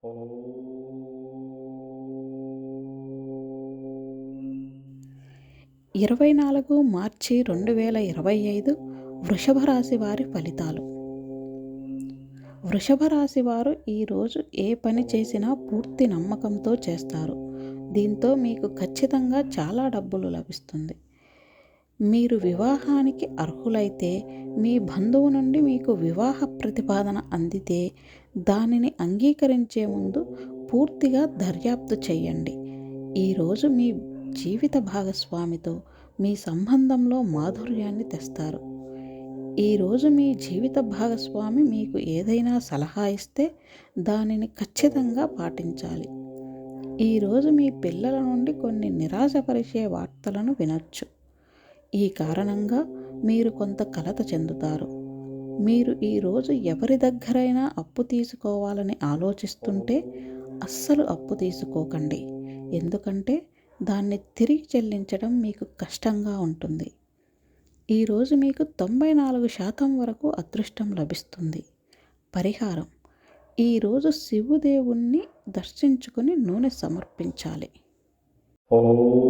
24 మార్చి 2025 వృషభ రాశి వారి ఫలితాలు. వృషభ రాశి వారు ఈరోజు ఏ పని చేసినా పూర్తి నమ్మకంతో చేస్తారు. దీంతో మీకు ఖచ్చితంగా చాలా డబ్బులు లభిస్తుంది. మీరు వివాహానికి అర్హులైతే, మీ బంధువు నుండి మీకు వివాహ ప్రతిపాదన అందితే దానిని అంగీకరించే ముందు పూర్తిగా దర్యాప్తు చేయండి. ఈరోజు మీ జీవిత భాగస్వామితో మీ సంబంధంలో మాధుర్యాన్ని తెస్తారు. ఈరోజు మీ జీవిత భాగస్వామి మీకు ఏదైనా సలహా ఇస్తే దానిని ఖచ్చితంగా పాటించాలి. ఈరోజు మీ పిల్లల నుండి కొన్ని నిరాశపరిచే వార్తలను వినొచ్చు. ఈ కారణంగా మీరు కొంత కలత చెందుతారు. మీరు ఈరోజు ఎవరి దగ్గరైనా అప్పు తీసుకోవాలని ఆలోచిస్తుంటే అస్సలు అప్పు తీసుకోకండి. ఎందుకంటే దాన్ని తిరిగి చెల్లించడం మీకు కష్టంగా ఉంటుంది. ఈరోజు మీకు 94% వరకు అదృష్టం లభిస్తుంది. పరిహారం: ఈరోజు శివుదేవుణ్ణి దర్శించుకుని నూనె సమర్పించాలి. ఓం